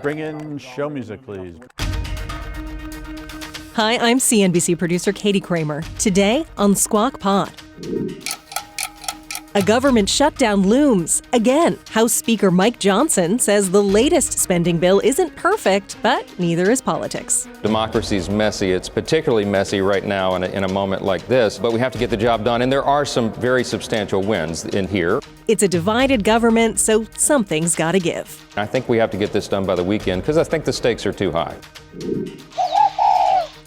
Bring in show music, please. Hi, I'm CNBC producer Katie Kramer. Today on Squawk Pod. A government shutdown looms. Again, House Speaker Mike Johnson says the latest spending bill isn't perfect, but neither is politics. Democracy's messy. It's particularly messy right now in a moment like this, but we have to get the job done, and there are some very substantial wins in here. It's a divided government, so something's got to give. I think we have to get this done by the weekend because I think the stakes are too high.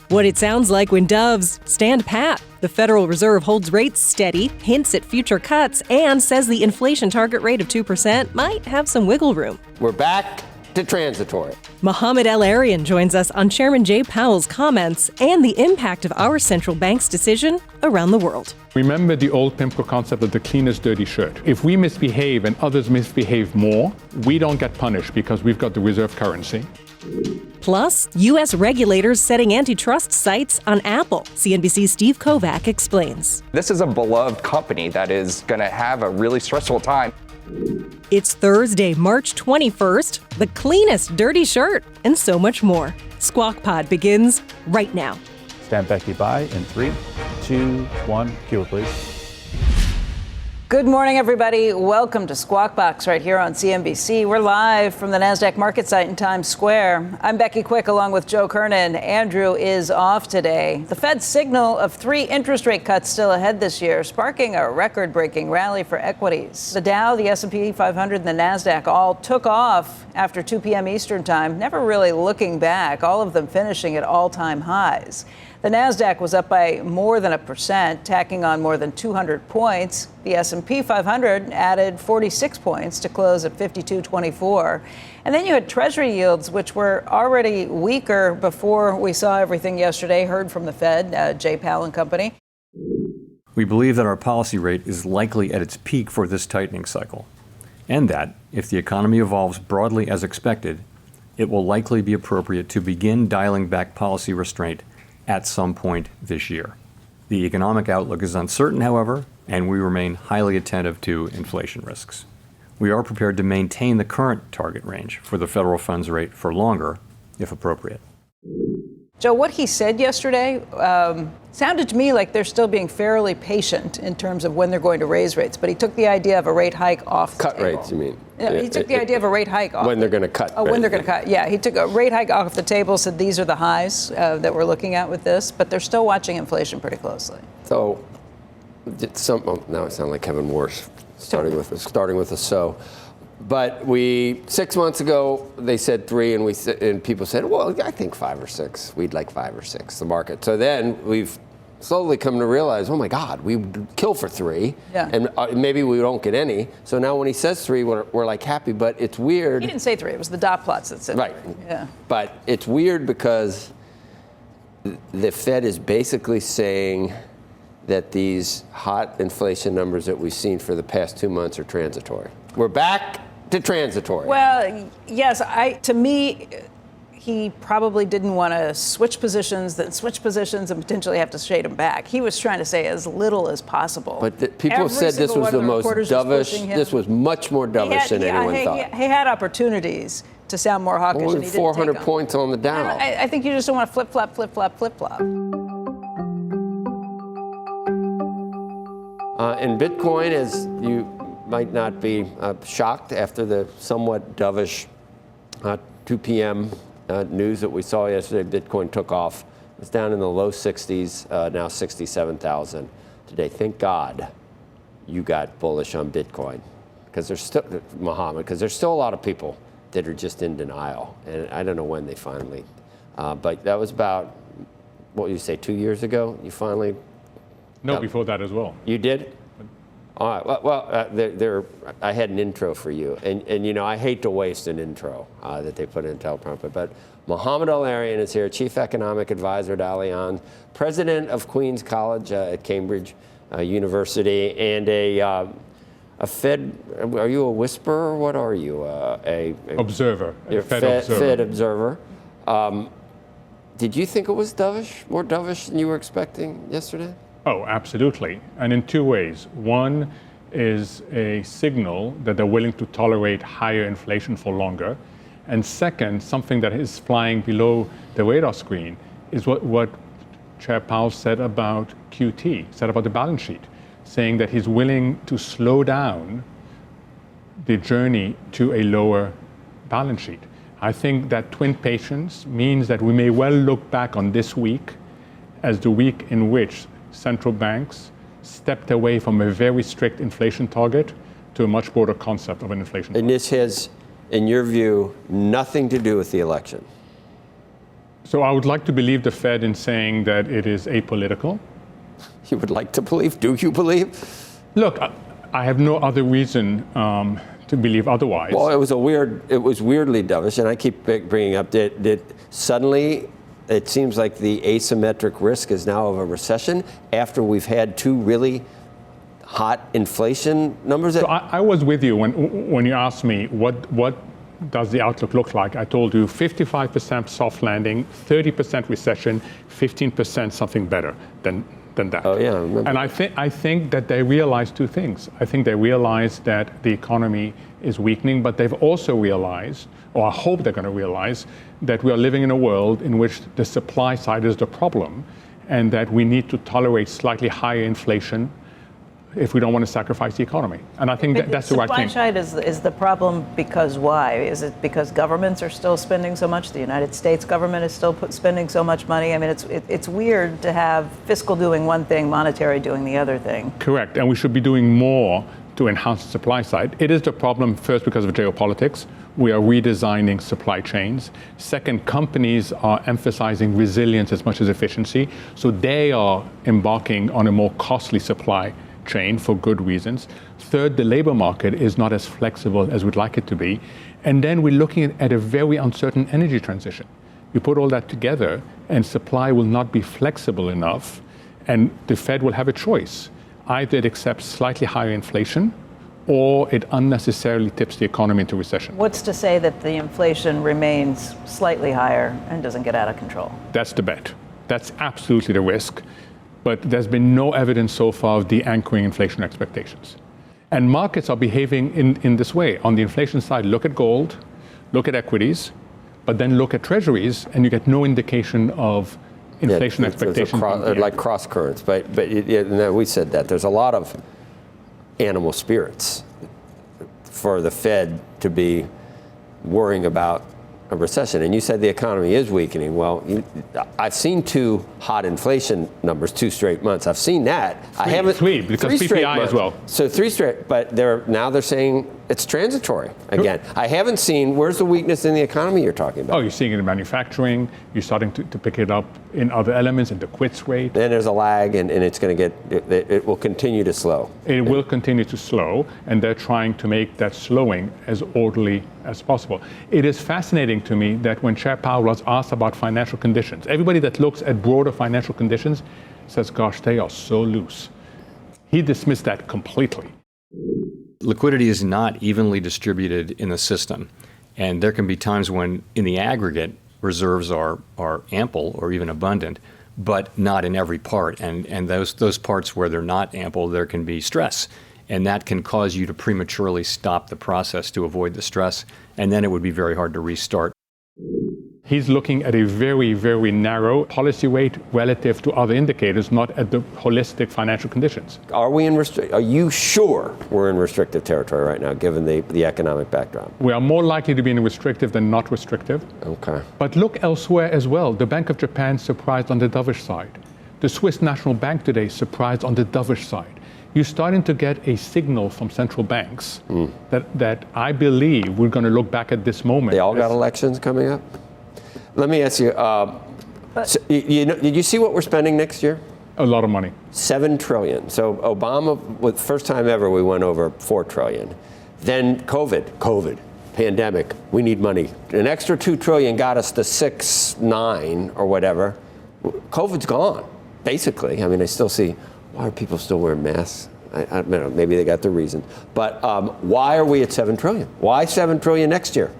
What it sounds like when doves stand pat. The Federal Reserve holds rates steady, hints at future cuts, and says the inflation target rate of 2% might have some wiggle room. We're back to transitory. Mohamed El-Erian joins us on Chairman Jay Powell's comments and the impact of our central bank's decision around the world. Remember the old PIMCO concept of the cleanest dirty shirt. If we misbehave and others misbehave more, we don't get punished because we've got the reserve currency. Plus, U.S. regulators setting antitrust sights on Apple. CNBC's Steve Kovach explains. This is a beloved company that is going to have a really stressful time. It's Thursday, March 21st, the cleanest dirty shirt, and so much more. Squawk Pod begins right now. Stand Becky by in 3, 2, 1. Cue it, please. Good morning, everybody. Welcome to Squawk Box right here on CNBC. We're live from the NASDAQ market site in Times Square. I'm Becky Quick along with Joe Kernen. Andrew is off today. The Fed's signal of 3 interest rate cuts still ahead this year, sparking a record-breaking rally for equities. The Dow, the S&P 500, and the NASDAQ all took off after 2 p.m. Eastern time, never really looking back, all of them finishing at all-time highs. The NASDAQ was up by more than 1%, tacking on more than 200 points. The S&P 500 added 46 points to close at 52.24. And then you had Treasury yields, which were already weaker before we saw everything yesterday, heard from the Fed, Jay Powell and company. We believe that our policy rate is likely at its peak for this tightening cycle, and that, if the economy evolves broadly as expected, it will likely be appropriate to begin dialing back policy restraint at some point this year. The economic outlook is uncertain, however, and we remain highly attentive to inflation risks. We are prepared to maintain the current target range for the federal funds rate for longer, if appropriate. Joe, what he said yesterday sounded to me like they're still being fairly patient in terms of when they're going to raise rates, but he took the idea of a rate hike off the table. Cut rates, you mean? Yeah, he took the idea of a rate hike off. When they're going to cut. Oh, when they're going to cut. Yeah, he took a rate hike off the table, said these are the highs that we're looking at with this, but they're still watching inflation pretty closely. So, now I sound like Kevin Morse, starting with a so. But 6 months ago, they said 3, and people said, well, I think 5 or 6. We'd like 5 or 6, the market. So then we've slowly come to realize, oh my God, we kill for 3, yeah. And maybe we don't get any. So now when he says 3, we're like happy, but it's weird. He didn't say 3, it was the dot plots that said right. 3. Yeah. But it's weird because the Fed is basically saying that these hot inflation numbers that we've seen for the past 2 months are transitory. We're back to transitory. Well, yes, to me, he probably didn't want to switch positions and potentially have to shade them back. He was trying to say as little as possible. But people said this was the most dovish. This was much more dovish than anyone thought. He had opportunities to sound more hawkish. Only and he 400 didn't take points on the Dow. I think you just don't want to flip-flop, flip-flop, flip-flop. In Bitcoin, as you might not be shocked after the somewhat dovish 2 p.m. News that we saw yesterday, Bitcoin took off. It's down in the low 60s, now 67,000 today. Thank God you got bullish on Bitcoin, because there's still, Mohammed, because there's still a lot of people that are just in denial, and I don't know when they finally. But that was about, what would you say, 2 years ago? You finally. No, before that as well. You did? All right. Well, I had an intro for you, and you know I hate to waste an intro that they put in teleprompter. But Mohamed El-Erian is here, Chief Economic Advisor to Allianz, President of Queen's College at Cambridge University, and a Fed. Are you a whisperer? What are you? A observer. A Fed observer. Fed observer. Did you think it was dovish, more dovish than you were expecting yesterday? Oh, absolutely. And in 2 ways. One is a signal that they're willing to tolerate higher inflation for longer. And second, something that is flying below the radar screen is what Chair Powell said about QT, said about the balance sheet, saying that he's willing to slow down the journey to a lower balance sheet. I think that twin patience means that we may well look back on this week as the week in which central banks stepped away from a very strict inflation target to a much broader concept of an inflation target. And this has, in your view, nothing to do with the election. So I would like to believe the Fed in saying that it is apolitical. You would like to believe? Do you believe? Look, I have no other reason to believe otherwise. Well, it was weirdly dovish, and I keep bringing up that suddenly it seems like the asymmetric risk is now of a recession after we've had two really hot inflation numbers. So I was with you when you asked me what does the outlook look like. I told you 55% soft landing, 30% recession, 15% something better than that. Oh yeah, I remember. And I think that they realized two things. I think they realized that the economy is weakening, but they've also realized, or I hope they're going to realize, that we are living in a world in which the supply side is the problem, and that we need to tolerate slightly higher inflation if we don't want to sacrifice the economy. And I think that's the right thing. Supply side is the problem because why? Is it because governments are still spending so much? The United States government is still spending so much money? I mean, it's weird to have fiscal doing one thing, monetary doing the other thing. Correct. And we should be doing more to enhance the supply side. It is the problem first because of geopolitics. We are redesigning supply chains. Second, companies are emphasizing resilience as much as efficiency. So they are embarking on a more costly supply chain for good reasons. Third, the labor market is not as flexible as we'd like it to be. And then we're looking at a very uncertain energy transition. You put all that together and supply will not be flexible enough, and the Fed will have a choice. Either it accepts slightly higher inflation or it unnecessarily tips the economy into recession. What's to say that the inflation remains slightly higher and doesn't get out of control? That's the bet. That's absolutely the risk. But there's been no evidence so far of de-anchoring inflation expectations. And markets are behaving in this way. On the inflation side, look at gold, look at equities, but then look at treasuries, and you get no indication of inflation expectations. Like cross currents. But we said that. There's a lot of animal spirits for the Fed to be worrying about a recession. And you said the economy is weakening. Well, I've seen two hot inflation numbers, 2 straight months. I've seen that. I haven't. Three, because PPI as well. So 3 straight, but they're saying it's transitory again. I haven't seen, where's the weakness in the economy you're talking about? Oh, you're seeing it in manufacturing. You're starting to pick it up in other elements, in the quits rate. Then there's a lag, and it's going to it will continue to slow. It will continue to slow, and they're trying to make that slowing as orderly as possible. It is fascinating to me that when Chair Powell was asked about financial conditions, everybody that looks at broader financial conditions says, gosh, they are so loose. He dismissed that completely. Liquidity is not evenly distributed in the system, and there can be times when, in the aggregate, reserves are ample or even abundant, but not in every part. And those parts where they're not ample, there can be stress, and that can cause you to prematurely stop the process to avoid the stress, and then it would be very hard to restart. He's looking at a very, very narrow policy rate relative to other indicators, not at the holistic financial conditions. Are you sure we're in restrictive territory right now, given the economic backdrop? We are more likely to be in restrictive than not restrictive. Okay. But look elsewhere as well. The Bank of Japan surprised on the dovish side. The Swiss National Bank today surprised on the dovish side. You're starting to get a signal from central banks that I believe we're going to look back at this moment. They all got elections coming up? Let me ask you, did you see what we're spending next year? A lot of money. $7 trillion. So Obama, first time ever, we went over $4 trillion. Then COVID, pandemic, we need money. An extra $2 trillion got us to 6.9 or whatever. COVID's gone, basically. I mean, I still see, why are people still wearing masks? I don't know, maybe they got their reason. But why are we at $7 trillion? Why $7 trillion next year?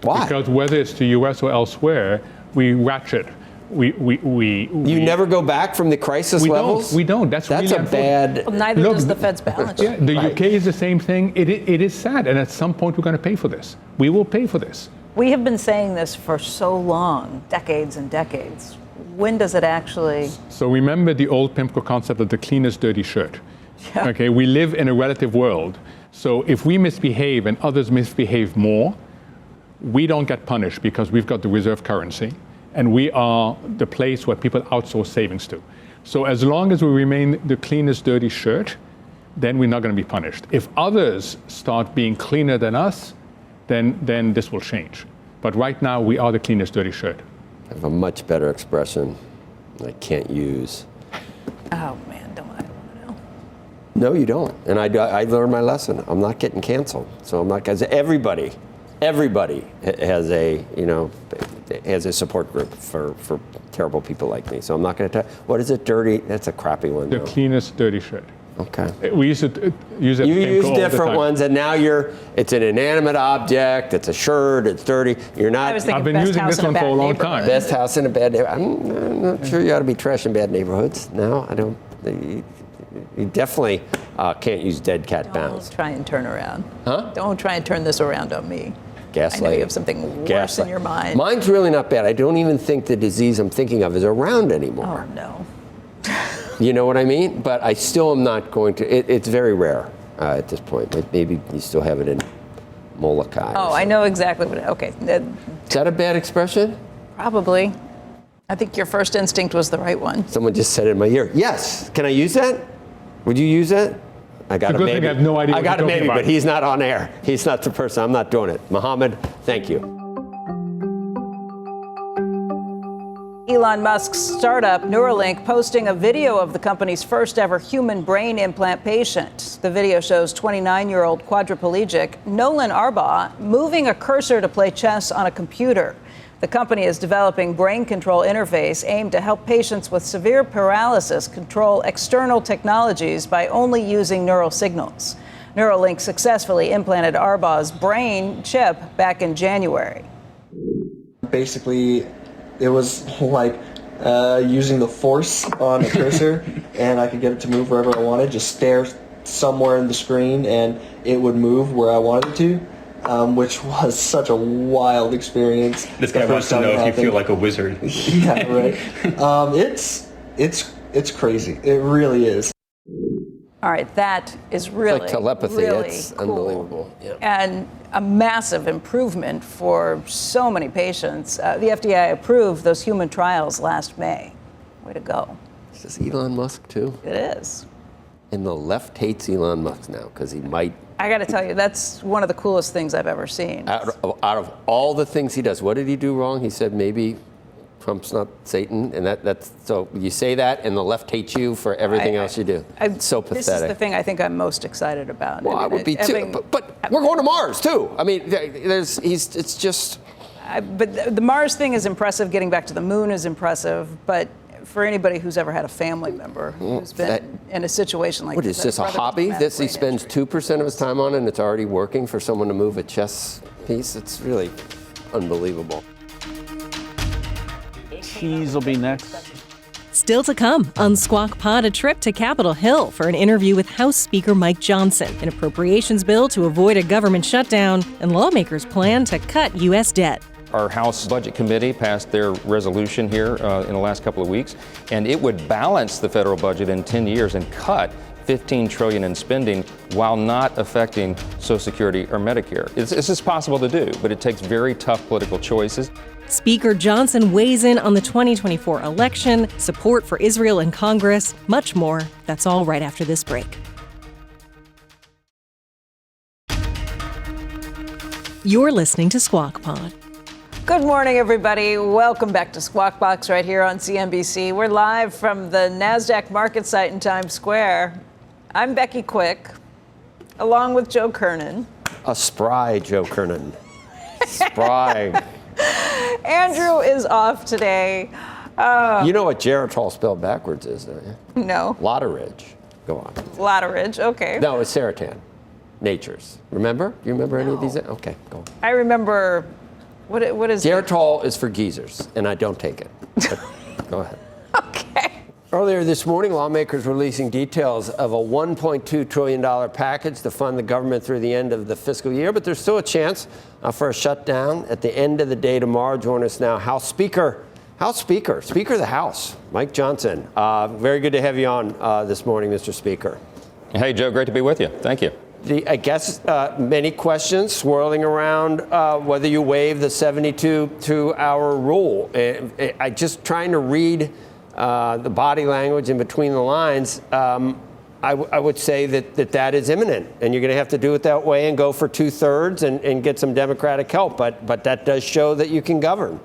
Why? Because whether it's the U.S. or elsewhere, we ratchet. You never go back from the crisis levels? We don't. That's really a bad. Well, neither does the Fed's balance sheet. The UK is the same thing. It is sad, and at some point we're going to pay for this. We will pay for this. We have been saying this for so long, decades and decades. When does it actually? So remember the old PIMCO concept of the cleanest dirty shirt. Yeah. Okay, we live in a relative world. So if we misbehave and others misbehave more, we don't get punished because we've got the reserve currency and we are the place where people outsource savings to. So as long as we remain the cleanest dirty shirt, then we're not going to be punished. If others start being cleaner than us, then this will change. But right now, we are the cleanest dirty shirt. I have a much better expression I can't use. Oh, man, I don't want to know. No, you don't. And I learned my lesson. I'm not getting canceled. So I'm not, because everybody has a support group for terrible people like me. So I'm not going to what is it, dirty? That's a crappy one. The cleanest dirty shirt. Okay. We used to use it. You use different ones, and now it's an inanimate object. It's a shirt. It's dirty. You're not. I've been using this one for a long time. Best house in a bad neighborhood. I'm not sure you ought to be trash in bad neighborhoods. No, I don't. You definitely can't use dead cat bounds. Don't try and turn around. Huh? Don't try and turn this around on me. Gaslight. I know you have something worse in your mind. Mine's really not bad. I don't even think the disease I'm thinking of is around anymore. Oh, no. You know what I mean? But I still am not going to. It's very rare at this point. Maybe you still have it in Molokai. Oh, I know exactly what. Okay. Is that a bad expression? Probably. I think your first instinct was the right one. Someone just said it in my ear. Yes. Can I use that? Would you use that? I got a good maybe. thing I have no idea I what got a you're talking maybe, about. but he's not on air. He's not the person. I'm not doing it. Mohamed, thank you. Elon Musk's startup, Neuralink, posting a video of the company's first ever human brain implant patient. The video shows 29-year-old quadriplegic Nolan Arbaugh moving a cursor to play chess on a computer. The company is developing brain control interface aimed to help patients with severe paralysis control external technologies by only using neural signals. Neuralink successfully implanted Arbaugh's brain chip back in January. Basically, it was like using the force on a cursor, and I could get it to move wherever I wanted, just stare somewhere in the screen, and it would move where I wanted it to, which was such a wild experience. This guy wants to know if you feel like a wizard. Yeah, right. It's crazy. It really is. All right, that is really, it's like telepathy. really it's cool. Unbelievable. Yeah. And a massive improvement for so many patients. The FDA approved those human trials last May. Way to go. Is this Elon Musk too? It is. And the left hates Elon Musk now because he might. I got to tell you, that's one of the coolest things I've ever seen. Out of all the things he does, what did he do wrong? He said maybe Trump's not Satan, and that's so you say that, and the left hates you for everything else you do. It's so pathetic. This is the thing I think I'm most excited about. Well, I would be too, but we're going to Mars too. I mean, it's just. But the Mars thing is impressive. Getting back to the moon is impressive. But for anybody who's ever had a family member who's been in a situation like what this, is this a hobby? This he spends 2% of his time on, and it's already working for someone to move a chess piece. It's really unbelievable. Cheese will be next. Still to come on Squawk Pod, a trip to Capitol Hill for an interview with House Speaker Mike Johnson, an appropriations bill to avoid a government shutdown, and lawmakers' plan to cut U.S. debt. Our House Budget Committee passed their resolution here in the last couple of weeks, and it would balance the federal budget in 10 years and cut $15 trillion in spending while not affecting Social Security or Medicare. This is possible to do, but it takes very tough political choices. Speaker Johnson weighs in on the 2024 election, support for Israel in Congress, much more. That's all right after this break. You're listening to Squawk Pod. Good morning, everybody. Welcome back to Squawk Box right here on CNBC. We're live from the NASDAQ market site in Times Square. I'm Becky Quick, along with Joe Kernen. A spry Joe Kernen. Spry. Andrew is off today. You know what Geritol spelled backwards is, don't you? No. Lotteridge. Go on. Lotteridge, okay. No, it's Seritan. Nature's. Remember? Do you remember any of these? Okay, go on. I remember, what is Geritol is for geezers, and I don't take it. But go ahead. Okay. Earlier this morning, lawmakers releasing details of a $1.2 trillion package to fund the government through the end of the fiscal year. But there's still a chance for a shutdown at the end of the day tomorrow. Join us now, Speaker of the House, Mike Johnson. Very good to have you on this morning, Mr. Speaker. Hey, Joe, great to be with you. Thank you. I guess many questions swirling around whether you waive the 72-hour rule. I just trying to read the body language in between the lines. I would say that is imminent, and you're going to have to do it that way and go for 2/3 and get some Democratic help. But that does show that you can govern.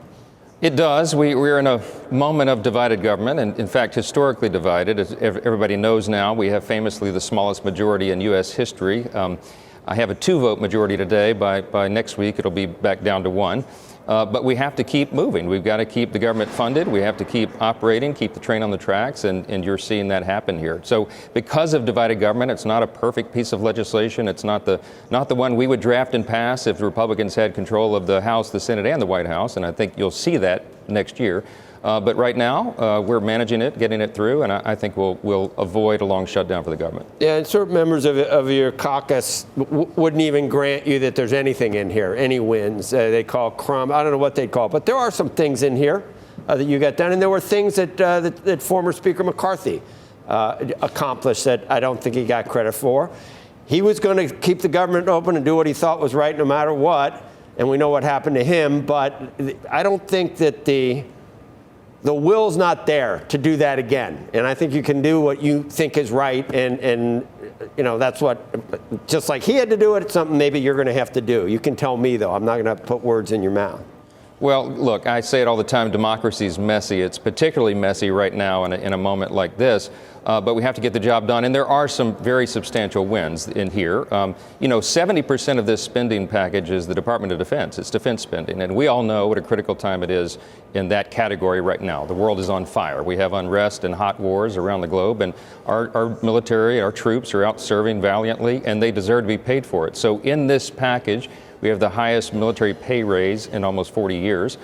It does. We're in a moment of divided government, and in fact, historically divided. As everybody knows now, we have famously the smallest majority in U.S. history. I have a 2-vote majority today. By next week, it'll be back down to 1. But we have to keep moving. We've got to keep the government funded. We have to keep operating, keep the train on the tracks, and you're seeing that happen here. So because of divided government, it's not a perfect piece of legislation. It's not the one we would draft and pass if the Republicans had control of the House, the Senate, and the White House, and I think you'll see that next year. But right now, we're managing it, getting it through, and I think we'll avoid a long shutdown for the government. Yeah, and certain members of your caucus wouldn't even grant you that there's anything in here, any wins. They call crumb. I don't know what they'd call it, but there are some things in here that you got done, and there were things that former Speaker McCarthy accomplished that I don't think he got credit for. He was going to keep the government open and do what he thought was right no matter what, and we know what happened to him, but I don't think that the will's not there to do that again. And I think you can do what you think is right. And you know, that's what, just like he had to do it, it's something maybe you're going to have to do. You can tell me, though. I'm not going to put words in your mouth. Well, look, I say it all the time, democracy is messy. It's particularly messy right now in a moment like this, but we have to get the job done. And there are some very substantial wins in here. 70% of this spending package is the Department of Defense. It's defense spending. And we all know what a critical time it is in that category right now. The world is on fire. We have unrest and hot wars around the globe, and our military, our troops are out serving valiantly, and they deserve to be paid for it. So in this package, we have the highest military pay raise in almost 40 years.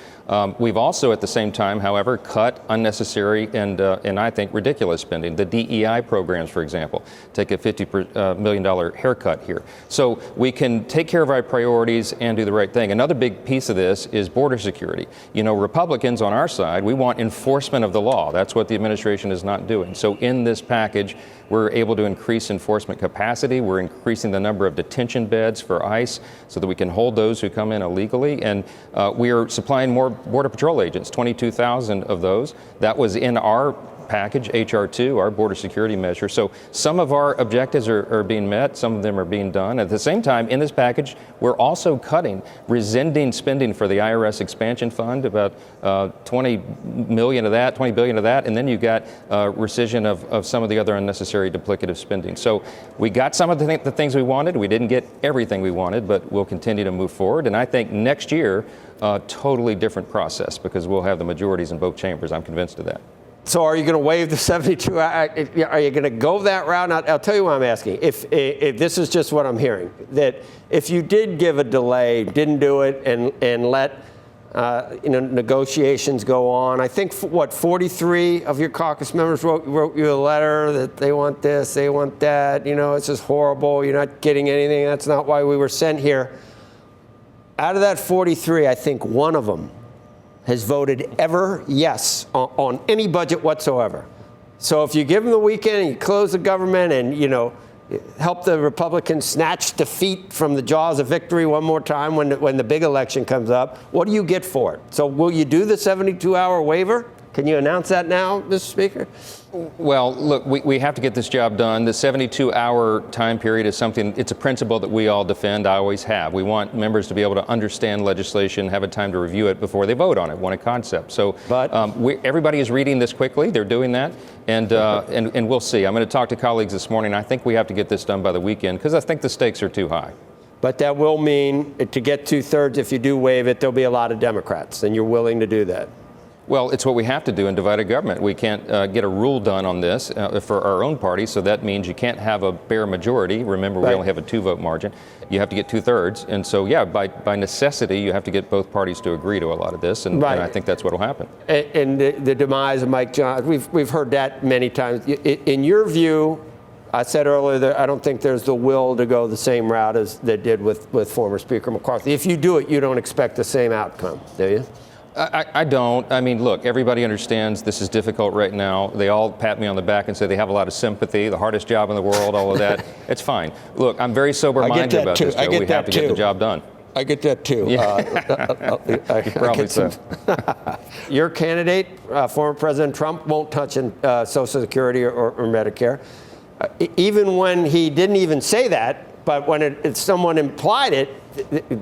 We've also, at the same time, however, cut unnecessary and I think ridiculous spending. The DEI programs, for example, take a $50 million haircut here. So we can take care of our priorities and do the right thing. Another big piece of this is border security. You know, Republicans on our side, we want enforcement of the law. That's what the administration is not doing. So in this package, we're able to increase enforcement capacity. We're increasing the number of detention beds for ICE so that we can hold those who come in illegally. And we are supplying more Border Patrol agents, 22,000 of those. That was in our package, HR2, our border security measure. So some of our objectives are being met, some of them are being done. At the same time, in this package, we're also rescinding spending for the IRS expansion fund, about 20 billion of that, and then you got rescission of some of the other unnecessary duplicative spending. So we got some of the things we wanted. We didn't get everything we wanted, but we'll continue to move forward. And I think next year, a totally different process because we'll have the majorities in both chambers. I'm convinced of that. So are you going to waive the 72 hour? Are you going to go that route? I'll tell you what I'm asking. If this is just what I'm hearing, that if you did give a delay, didn't do it, and let negotiations go on, I think 43 of your caucus members wrote you a letter that they want this, they want that. You know, it's just horrible. You're not getting anything. That's not why we were sent here. Out of that 43, I think one of them has voted yes on any budget whatsoever. So if you give them the weekend and you close the government and, help the Republicans snatch defeat from the jaws of victory one more time when the big election comes up, what do you get for it? So will you do the 72-hour waiver? Can you announce that now, Mr. Speaker? Well, look, we have to get this job done. The 72-hour time period is it's a principle that we all defend. I always have. We want members to be able to understand legislation, have a time to review it before they vote on it, want a concept. So everybody is reading this quickly. They're doing that. And we'll see. I'm going to talk to colleagues this morning. I think we have to get this done by the weekend because I think the stakes are too high. But that will mean to get 2/3, if you do waive it, there'll be a lot of Democrats, and you're willing to do that. Well, it's what we have to do in divided government. We can't get a rule done on this for our own party, so that means you can't have a bare majority. Remember, we only have a 2-vote margin. You have to get 2/3. And so, yeah, by necessity, you have to get both parties to agree to a lot of this, and I think that's what will happen. And the demise of Mike Johnson, we've heard that many times. In your view, I said earlier that I don't think there's the will to go the same route as they did with former Speaker McCarthy. If you do it, you don't expect the same outcome, do you? I don't. I mean, look, everybody understands this is difficult right now. They all pat me on the back and say they have a lot of sympathy, the hardest job in the world, all of that. It's fine. Look, I'm very sober-minded about this, Joe. We have to get the job done. I get that, too. Yeah. Probably so. Your candidate, former President Trump, won't touch Social Security or Medicare. Even when he didn't even say that, but when someone implied it,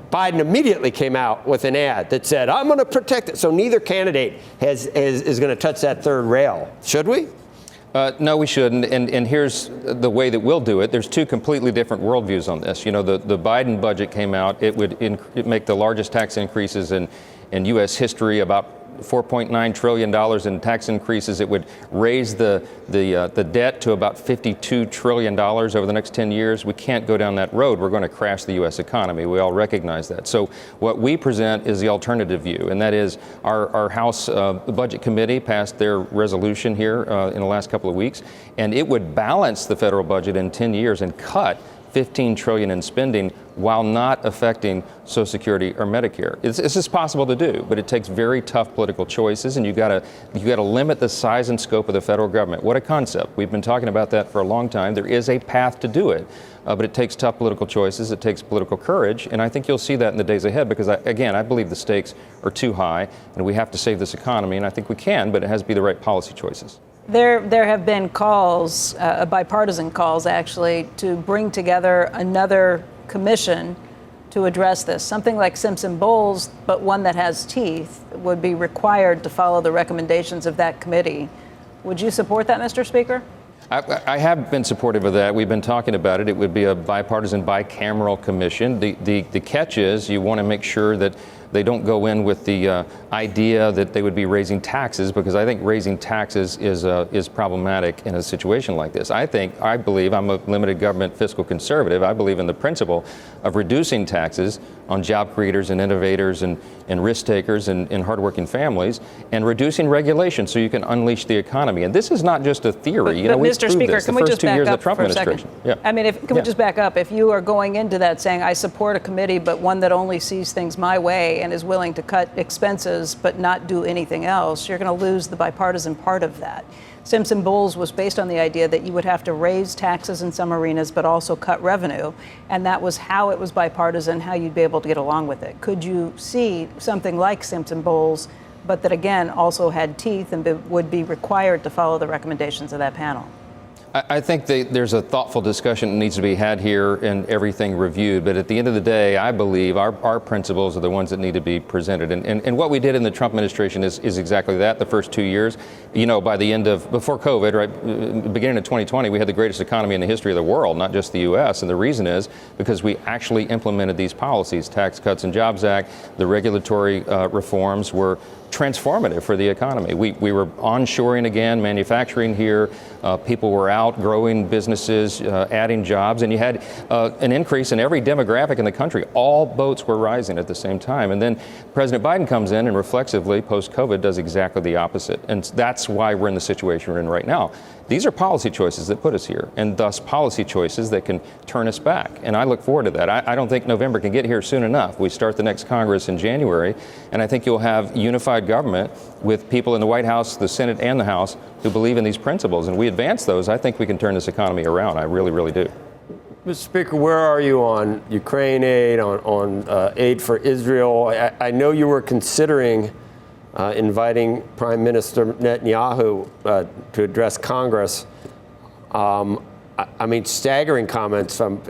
Biden immediately came out with an ad that said, I'm going to protect it. So neither candidate is going to touch that third rail. Should we? No, we shouldn't. And here's the way that we'll do it. There's two completely different worldviews on this. You know, the Biden budget came out. It would make the largest tax increases in U.S. history, about $4.9 trillion in tax increases. It would raise the debt to about $52 trillion over the next 10 years. We can't go down that road. We're going to crash the U.S. economy. We all recognize that. So what we present is the alternative view, and that is our House Budget Committee passed their resolution here in the last couple of weeks, and it would balance the federal budget in 10 years and cut $15 trillion in spending while not affecting Social Security or Medicare. This is possible to do, but it takes very tough political choices, and you got to limit the size and scope of the federal government. What a concept! We've been talking about that for a long time. There is a path to do it, but it takes tough political choices. It takes political courage, and I think you'll see that in the days ahead. Because I believe the stakes are too high, and we have to save this economy. And I think we can, but it has to be the right policy choices. There have been calls, bipartisan calls actually, to bring together another commission to address this. Something like Simpson-Bowles, but one that has teeth, would be required to follow the recommendations of that committee. Would you support that, Mr. Speaker? I have been supportive of that. We've been talking about it. It would be a bipartisan, bicameral commission. The catch is you want to make sure that they don't go in with the idea that they would be raising taxes, because I think raising taxes is problematic in a situation like this. I believe, I'm a limited government fiscal conservative. I believe in the principle of reducing taxes on job creators and innovators and risk takers and hardworking families, and reducing regulation so you can unleash the economy. And this is not just a theory. But Mr. Speaker, can we just back up for a second? Yeah. I mean, can we just back up? If you are going into that saying, I support a committee, but one that only sees things my way and is willing to cut expenses but not do anything else, you're going to lose the bipartisan part of that. Simpson-Bowles was based on the idea that you would have to raise taxes in some arenas but also cut revenue, and that was how it was bipartisan, how you'd be able to get along with it. Could you see something like Simpson-Bowles, but that again also had teeth and would be required to follow the recommendations of that panel? I think there's a thoughtful discussion that needs to be had here and everything reviewed. But at the end of the day, I believe our principles are the ones that need to be presented. And what we did in the Trump administration is exactly that. The first 2 years, you know, before COVID, right, beginning of 2020, we had the greatest economy in the history of the world, not just the U.S. And the reason is because we actually implemented these policies. Tax Cuts and Jobs Act, the regulatory reforms were transformative for the economy. We were onshoring again, manufacturing here. People were out growing businesses, adding jobs, and you had an increase in every demographic in the country. All boats were rising at the same time. And then President Biden comes in and reflexively, post-COVID, does exactly the opposite. And that's why we're in the situation we're in right now. These are policy choices that put us here, and thus policy choices that can turn us back. And I look forward to that. I don't think November can get here soon enough. We start the next Congress in January, and I think you'll have unified government with people in the White House, the Senate, and the House who believe in these principles. And we advance those, I think we can turn this economy around. I really, really do. Mr. Speaker, where are you on Ukraine aid, on aid for Israel? I know you were considering inviting Prime Minister Netanyahu to address Congress. I mean, staggering comments from,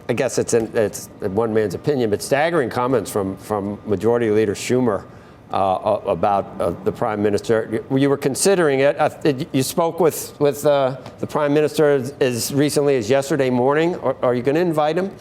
I guess it's one man's opinion, but staggering comments from Majority Leader Schumer about the Prime Minister. You were considering it. You spoke with the Prime Minister as recently as yesterday morning. Are you going to invite him?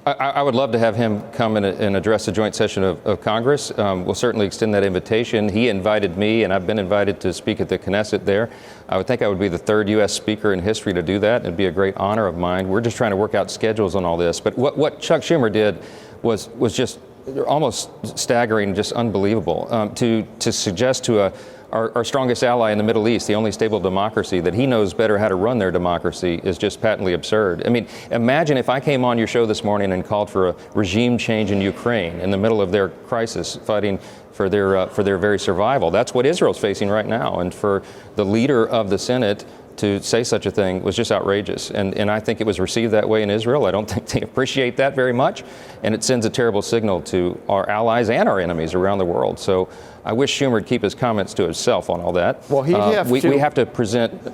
I would love to have him come and address the joint session of Congress. We'll certainly extend that invitation. He invited me, and I've been invited to speak at the Knesset there. I would think I would be the third U.S. speaker in history to do that. It'd be a great honor of mine. We're just trying to work out schedules on all this. But what Chuck Schumer did was just almost staggering, just unbelievable, to suggest to our strongest ally in the Middle East, the only stable democracy, that he knows better how to run their democracy is just patently absurd. I mean, imagine if I came on your show this morning and called for a regime change in Ukraine in the middle of their crisis, fighting for their very survival. That's what Israel's facing right now. And for the leader of the Senate to say such a thing was just outrageous. And I think it was received that way in Israel. I don't think they appreciate that very much. And it sends a terrible signal to our allies and our enemies around the world. So I wish Schumer would keep his comments to himself on all that. Well, we have to present.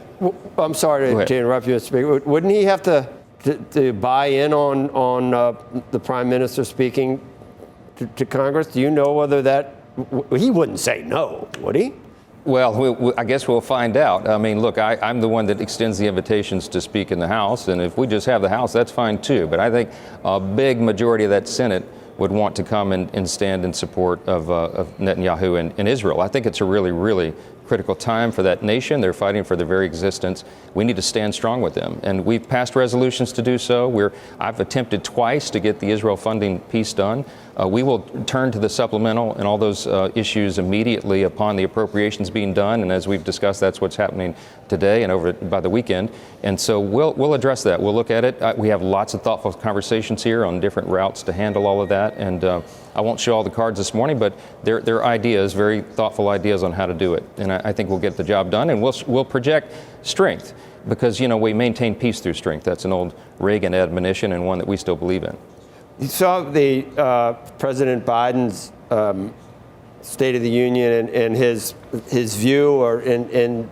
I'm sorry to interrupt you, Mr. Speaker. Wouldn't he have to buy in on the Prime Minister speaking to Congress? Do you know whether that, he wouldn't say no, would he? Well, I guess we'll find out. I mean, look, I'm the one that extends the invitations to speak in the House, and if we just have the House, that's fine too. But I think a big majority of that Senate would want to come and stand in support of Netanyahu and Israel. I think it's a really, really critical time for that nation. They're fighting for their very existence. We need to stand strong with them. And we've passed resolutions to do so. I've attempted twice to get the Israel funding piece done. We will turn to the supplemental and all those issues immediately upon the appropriations being done. And as we've discussed, that's what's happening today and over by the weekend. And so we'll address that. We'll look at it. We have lots of thoughtful conversations here on different routes to handle all of that. And I won't show all the cards this morning, but they're ideas, very thoughtful ideas on how to do it. And I think we'll get the job done, and we'll project strength because, we maintain peace through strength. That's an old Reagan admonition and one that we still believe in. You saw the President Biden's State of the Union and his view or in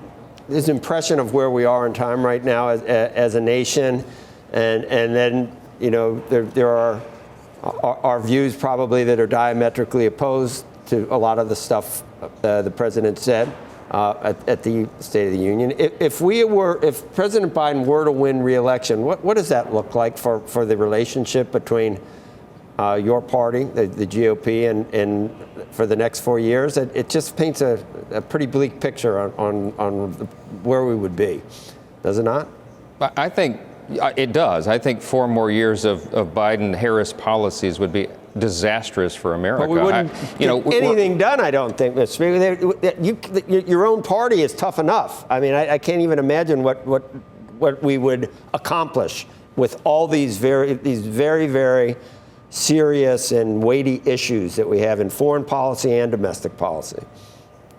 his impression of where we are in time right now as a nation, and then there are our views probably that are diametrically opposed to a lot of the stuff the president said at the State of the Union. If President Biden were to win re-election, what does that look like for the relationship between your party, the GOP, and for the next 4 years? It just paints a pretty bleak picture on where we would be, does it not? I think it does. I think 4 more years of Biden-Harris policies would be disastrous for America. But we wouldn't get anything done, I don't think, Mr. Speaker. Your own party is tough enough. I mean, I can't even imagine what we would accomplish with all these very, very serious and weighty issues that we have in foreign policy and domestic policy.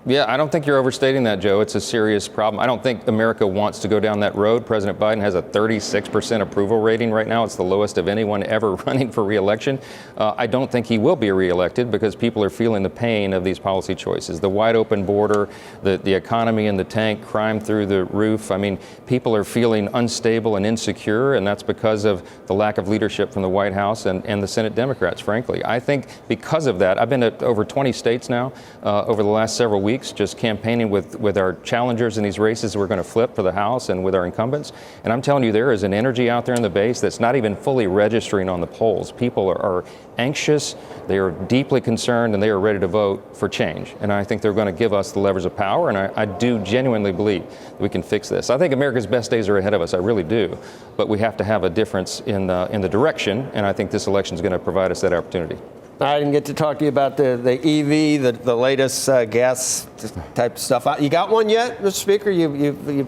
Yeah, I don't think you're overstating that, Joe. It's a serious problem. I don't think America wants to go down that road. President Biden has a 36% approval rating right now. It's the lowest of anyone ever running for re-election. I don't think he will be re-elected because people are feeling the pain of these policy choices. The wide open border, the economy in the tank, crime through the roof. I mean, people are feeling unstable and insecure, and that's because of the lack of leadership from the White House and the Senate Democrats, frankly. I think because of that, I've been to over 20 states now over the last several weeks, just campaigning with our challengers in these races we're going to flip for the House and with our incumbents. And I'm telling you, there is an energy out there in the base that's not even fully registering on the polls. People are anxious, they are deeply concerned, and they are ready to vote for change. And I think they're going to give us the levers of power, and I do genuinely believe that we can fix this. I think America's best days are ahead of us, I really do. But we have to have a difference in the direction, and I think this election is going to provide us that opportunity. I didn't get to talk to you about the EV, the latest gas type stuff. You got one yet, Mr. Speaker? You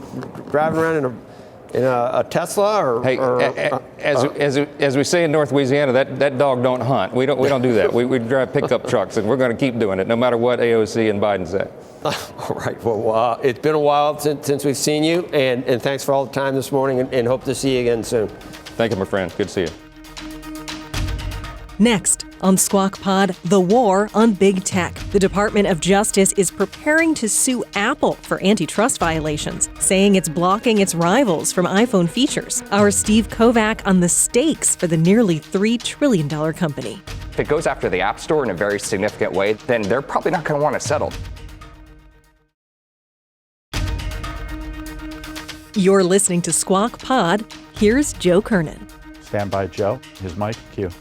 driving around in a Tesla or? Hey, as we say in North Louisiana, that dog don't hunt. We don't do that. We drive pickup trucks, and we're going to keep doing it, no matter what AOC and Biden say. All right. Well, it's been a while since we've seen you, and thanks for all the time this morning, and hope to see you again soon. Thank you, my friend. Good to see you. Next on Squawk Pod, the war on big tech. The Department of Justice is preparing to sue Apple for antitrust violations, saying it's blocking its rivals from iPhone features. Our Steve Kovach on the stakes for the nearly $3 trillion company. If it goes after the App Store in a very significant way, then they're probably not going to want to settle. You're listening to Squawk Pod. Here's Joe Kernen. Stand by, Joe. His mic, cue.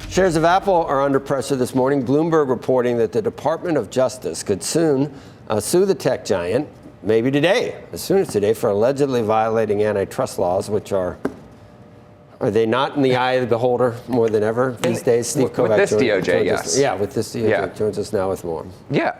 Shares of Apple are under pressure this morning. Bloomberg reporting that the Department of Justice could soon sue the tech giant, maybe today, as soon as today, for allegedly violating antitrust laws, which are they not in the eye of the beholder more than ever these days? Steve Kovach with this DOJ, yes. With this DOJ. Joins us now with more. Yeah,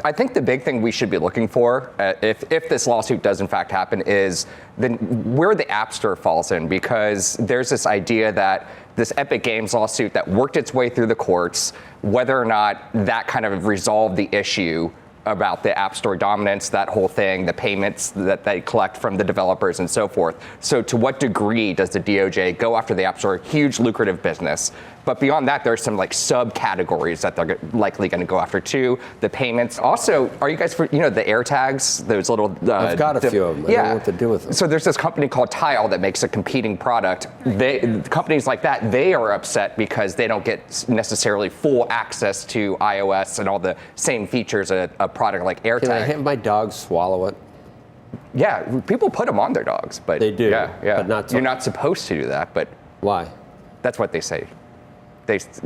I think the big thing we should be looking for, if this lawsuit does in fact happen, is then where the App Store falls in, because there's this idea that this Epic Games lawsuit that worked its way through the courts, whether or not that kind of resolved the issue about the App Store dominance, that whole thing, the payments that they collect from the developers and so forth. So to what degree does the DOJ go after the App Store? Huge lucrative business. But beyond that, there's some like subcategories that they're likely going to go after too. The payments. Also, are you guys for, the AirTags, those little... I've got a few of them. I don't know what to do with them. So there's this company called Tile that makes a competing product. Companies like that, they are upset because they don't get necessarily full access to iOS and all the same features a product like AirTag. Can I have my dog swallow it? Yeah, people put them on their dogs, but they do. Yeah. But not You're not supposed to do that, but why? That's what they say.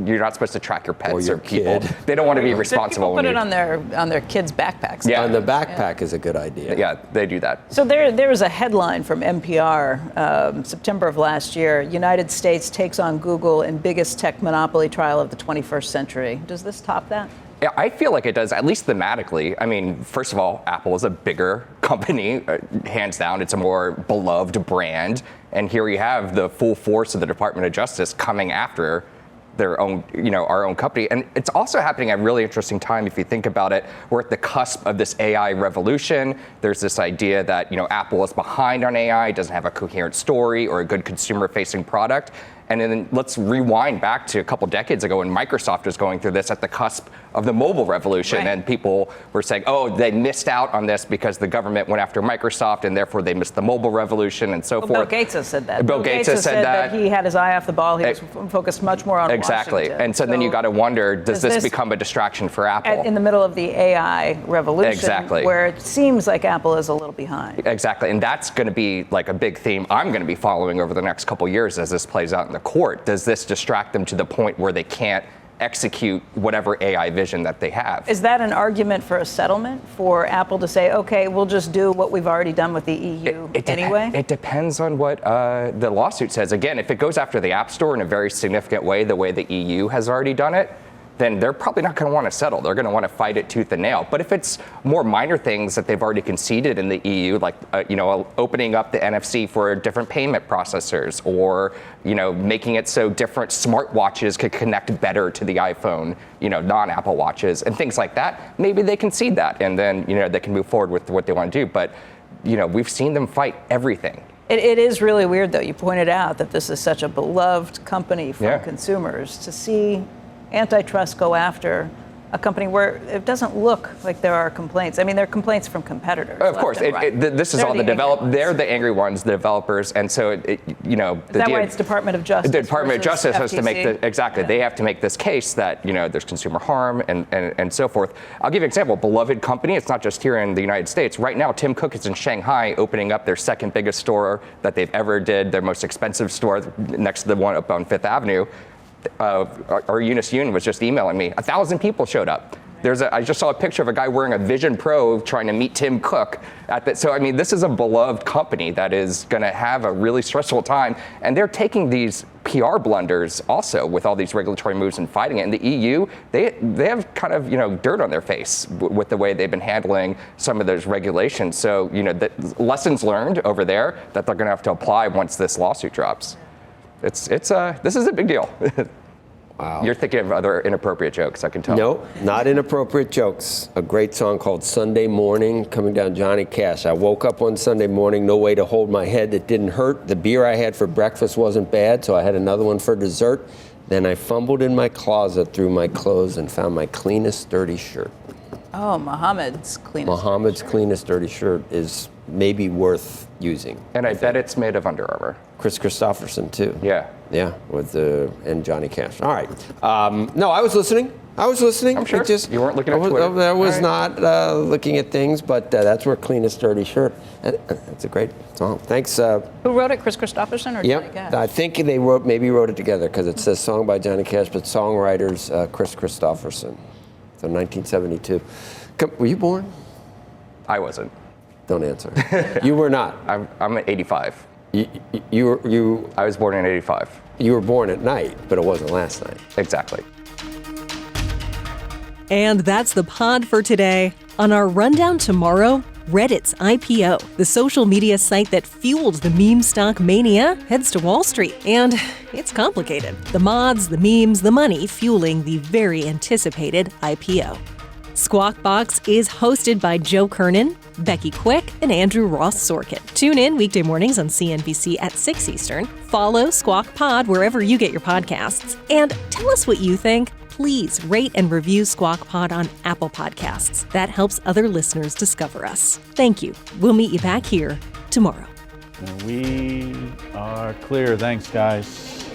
You're not supposed to track your pets or your people. Kid. They don't want to be responsible. People put it on their kids' backpacks. Yeah, and the backpack is a good idea. Yeah, they do that. So there was a headline from NPR, September of last year. United States takes on Google in biggest tech monopoly trial of the 21st century. Does this top that? Yeah, I feel like it does, at least thematically. I mean, first of all, Apple is a bigger company, hands down. It's a more beloved brand. And here you have the full force of the Department of Justice coming after their own, our own company. And it's also happening at a really interesting time if you think about it. We're at the cusp of this AI revolution. There's this idea that, Apple is behind on AI, doesn't have a coherent story or a good consumer-facing product. And then let's rewind back to a couple decades ago when Microsoft was going through this at the cusp of the mobile revolution. Right. And people were saying, they missed out on this because the government went after Microsoft and therefore they missed the mobile revolution and so forth. Bill Gates has said that. Bill Gates has said that. He had his eye off the ball. He was focused much more on Exactly. Washington. And so then you got to wonder, does this become a distraction for Apple? In the middle of the AI revolution, exactly. Where it seems like Apple is a little behind. Exactly. And that's going to be like a big theme I'm going to be following over the next couple years as this plays out in the court. Does this distract them to the point where they can't execute whatever AI vision that they have? Is that an argument for a settlement for Apple to say, okay, we'll just do what we've already done with the EU anyway? It depends on what the lawsuit says. Again, if it goes after the App Store in a very significant way, the way the EU has already done it, then they're probably not going to want to settle. They're going to want to fight it tooth and nail. But if it's more minor things that they've already conceded in the EU, like opening up the NFC for different payment processors, or making it so different smartwatches could connect better to the iPhone, non-Apple watches and things like that, maybe they concede that, and then they can move forward with what they want to do. But we've seen them fight everything. It is really weird, though. You pointed out that this is such a beloved company from consumers. To see Antitrust go after a company where it doesn't look like there are complaints. I mean, there are complaints from competitors. Of course, this is all the developers. They're the angry ones, the developers, and so Is that why it's Department of Justice? The Department of Justice has to make FTC? They have to make this case that there's consumer harm and so forth. I'll give you an example. Beloved company. It's not just here in the United States. Right now, Tim Cook is in Shanghai, opening up their second biggest store that they've ever did. Their most expensive store next to the one up on Fifth Avenue. Our Eunice Yoon was just emailing me. 1,000 people showed up. I just saw a picture of a guy wearing a Vision Pro trying to meet Tim Cook. So, I mean, this is a beloved company that is going to have a really stressful time. And they're taking these PR blunders also with all these regulatory moves and fighting it. And the EU, they have kind of, dirt on their face with the way they've been handling some of those regulations. So, the lessons learned over there that they're going to have to apply once this lawsuit drops. This is a big deal. Wow. You're thinking of other inappropriate jokes, I can tell. No, not inappropriate jokes. A great song called Sunday Morning, coming down Johnny Cash. I woke up one Sunday morning, no way to hold my head that didn't hurt. The beer I had for breakfast wasn't bad, so I had another one for dessert. Then I fumbled in my closet through my clothes and found my cleanest dirty shirt. Oh, Mohamed's cleanest dirty shirt is maybe worth using. And I bet it's made of Under Armour. Chris Christopherson, too. Yeah. Yeah, and Johnny Cash. All right. No, I was listening. I was listening. I'm sure. You weren't looking at Twitter. I was not looking at things, but that's where Cleanest Dirty Shirt. That's a great song. Thanks. Who wrote it? Chris Christopherson or Johnny Cash? I think they wrote it together because it says song by Johnny Cash, but songwriters Chris Christopherson. So 1972. Were you born? I wasn't. Don't answer. You were not. I'm at 85. You. I was born in 85. You were born at night, but it wasn't last night. Exactly. And that's the pod for today. On our rundown tomorrow, Reddit's IPO, the social media site that fueled the meme stock mania, heads to Wall Street. And it's complicated. The mods, the memes, the money fueling the very anticipated IPO. Squawk Box is hosted by Joe Kernen, Becky Quick, and Andrew Ross Sorkin. Tune in weekday mornings on CNBC at 6 Eastern. Follow Squawk Pod wherever you get your podcasts. And tell us what you think. Please rate and review Squawk Pod on Apple Podcasts. That helps other listeners discover us. Thank you. We'll meet you back here tomorrow. We are clear. Thanks, guys.